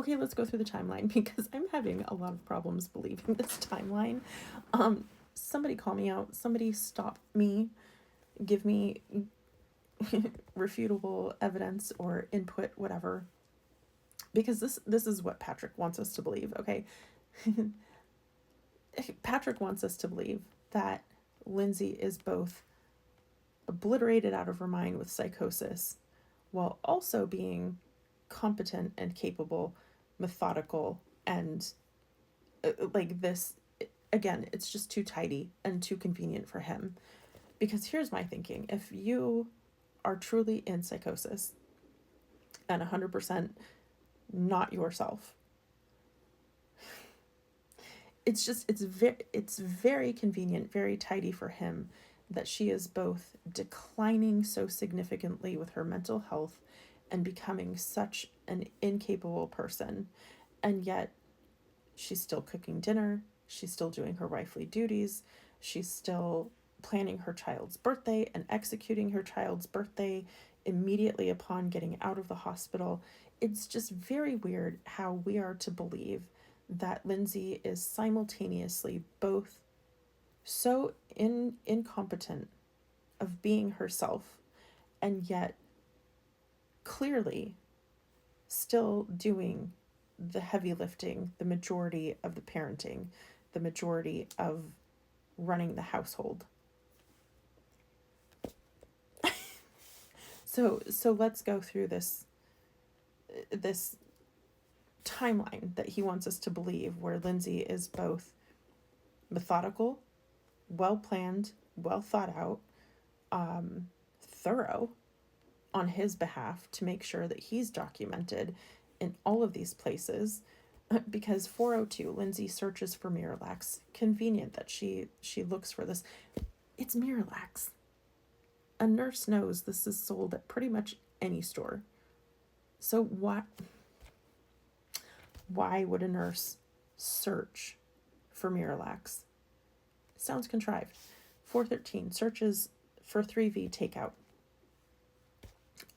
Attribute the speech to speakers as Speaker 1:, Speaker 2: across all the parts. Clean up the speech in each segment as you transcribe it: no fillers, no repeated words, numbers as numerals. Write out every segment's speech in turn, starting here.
Speaker 1: okay, let's go through the timeline because I'm having a lot of problems believing this timeline. Somebody call me out. Somebody stop me. Give me refutable evidence or input, whatever. Because this is what Patrick wants us to believe, okay? Patrick wants us to believe that Lindsay is both obliterated out of her mind with psychosis while also being competent and capable, methodical, and like this. Again, it's just too tidy and too convenient for him. Because here's my thinking: if you are truly in psychosis and 100% not yourself, it's very convenient, very tidy for him that she is both declining so significantly with her mental health and becoming such an incapable person, and yet she's still cooking dinner, she's still doing her wifely duties, she's still planning her child's birthday and executing her child's birthday immediately upon getting out of the hospital. It's just very weird how we are to believe that Lindsay is simultaneously both so incompetent of being herself and yet clearly still doing the heavy lifting, the majority of the parenting, the majority of running the household. So let's go through this timeline that he wants us to believe, where Lindsay is both methodical, well planned, well thought out, thorough on his behalf to make sure that he's documented in all of these places. Because 402, Lindsay searches for Miralax. Convenient that she looks for this. It's Miralax. A nurse knows this is sold at pretty much any store. So why would a nurse search for Miralax? Sounds contrived. 413 searches for 3V takeout.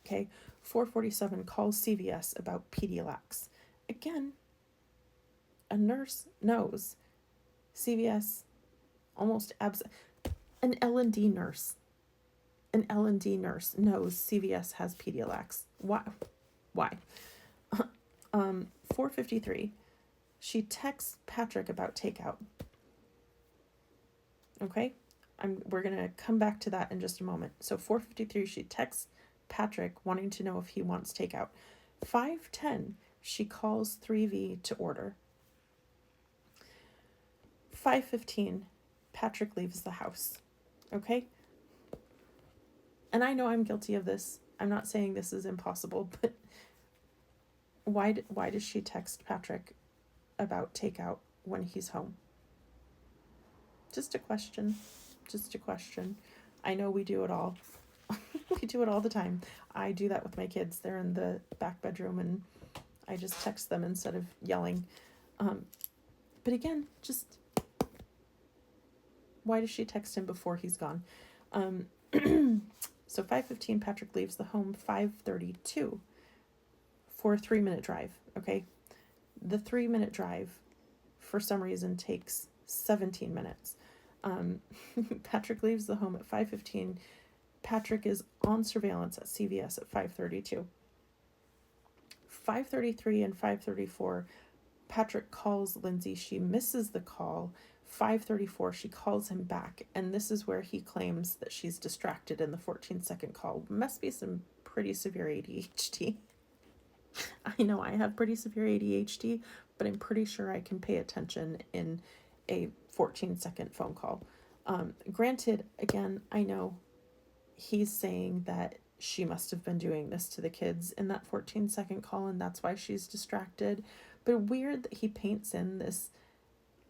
Speaker 1: Okay, 447 calls CVS about Pedialyte. Again, a nurse knows. CVS almost an L&D nurse. An L&D nurse knows CVS has Pedialyte. Why? 453. She texts Patrick about takeout. Okay? We're going to come back to that in just a moment. So 453, she texts Patrick wanting to know if he wants takeout. 510, she calls 3V to order. 5:15, Patrick leaves the house. Okay? And I know I'm guilty of this. I'm not saying this is impossible, but why does she text Patrick about takeout when he's home? Just a question. I know we do it all. We do it all the time. I do that with my kids. They're in the back bedroom and I just text them instead of yelling. But again, just why does she text him before he's gone? So 5:15, Patrick leaves the home. 5:32 for a 3-minute drive. Okay, the 3-minute drive for some reason takes 17 minutes. Patrick leaves the home at 5:15. Patrick is on surveillance at CVS at 5:32. 5:33 and 5:34, Patrick calls Lindsay. She misses the call. 5:34, she calls him back, and this is where he claims that she's distracted in the 14-second call. Must be some pretty severe ADHD. I know I have pretty severe ADHD, but I'm pretty sure I can pay attention in a 14-second phone call. Granted, again, I know he's saying that she must have been doing this to the kids in that 14-second call, and that's why she's distracted. But weird that he paints in this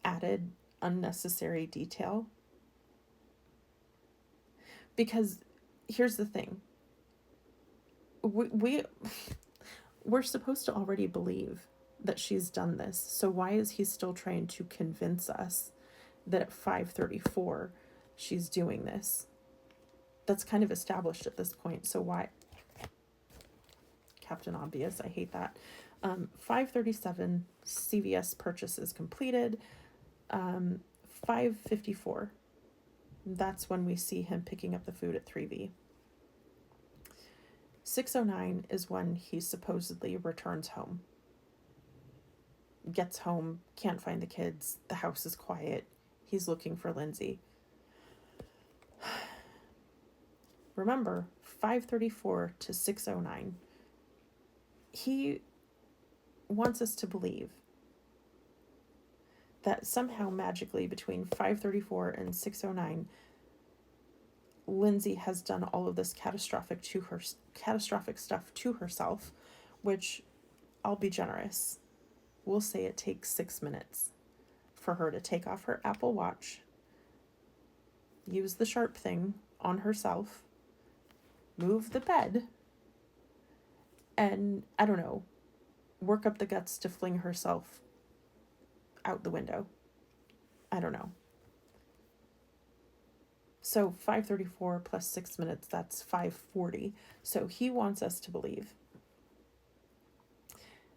Speaker 1: added unnecessary detail. Because here's the thing. We're supposed to already believe that she's done this. So why is he still trying to convince us that at 5:34 she's doing this? That's kind of established at this point. So why? Captain Obvious, I hate that. 5:37, CVS purchase is completed. 5:54, that's when we see him picking up the food at 3V. 6:09 is when he supposedly returns home. Gets home, can't find the kids, the house is quiet, he's looking for Lindsay. Remember, 5:34 to 6:09, he wants us to believe that somehow magically between 5:34 and 6:09, Lindsay has done all of this catastrophic stuff to herself, which, I'll be generous, we'll say it takes 6 minutes for her to take off her Apple Watch, use the sharp thing on herself, move the bed, and, I don't know, work up the guts to fling herself out the window. I don't know. So 5:34 plus 6 minutes, that's 5:40. So he wants us to believe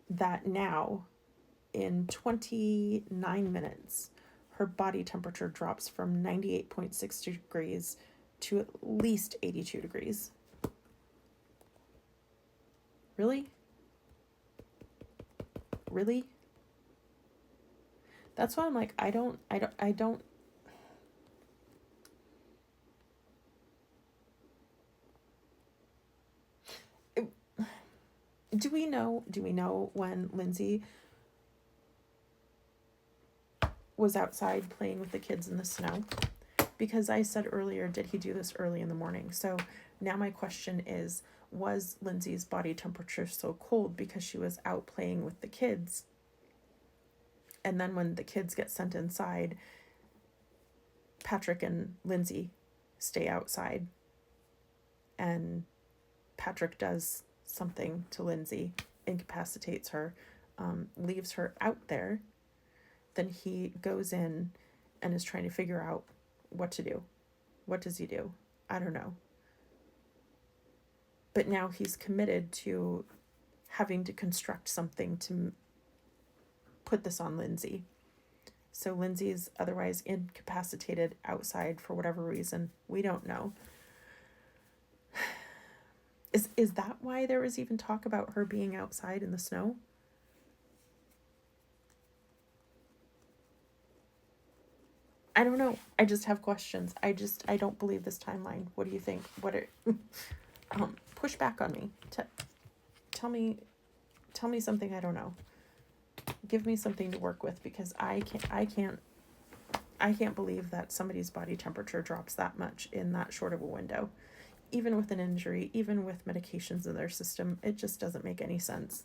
Speaker 1: that now, in 29 minutes, her body temperature drops from 98.6 degrees to at least 82 degrees. Really? Really? That's why I'm like, I don't. Do we know when Lindsay was outside playing with the kids in the snow? Because I said earlier, did he do this early in the morning? So now my question is, was Lindsay's body temperature so cold because she was out playing with the kids? And then when the kids get sent inside, Patrick and Lindsay stay outside. And Patrick does something to Lindsay, incapacitates her, leaves her out there. Then he goes in and is trying to figure out what to do. What does he do? I don't know. But now he's committed to having to construct something to put this on Lindsay. So Lindsay's otherwise incapacitated outside for whatever reason. We don't know. Is that why there was even talk about her being outside in the snow? I don't know. I just have questions. I don't believe this timeline. What do you think? Push back on me. Tell me something I don't know. Give me something to work with, because I can't believe that somebody's body temperature drops that much in that short of a window. Even with an injury, even with medications in their system, it just doesn't make any sense.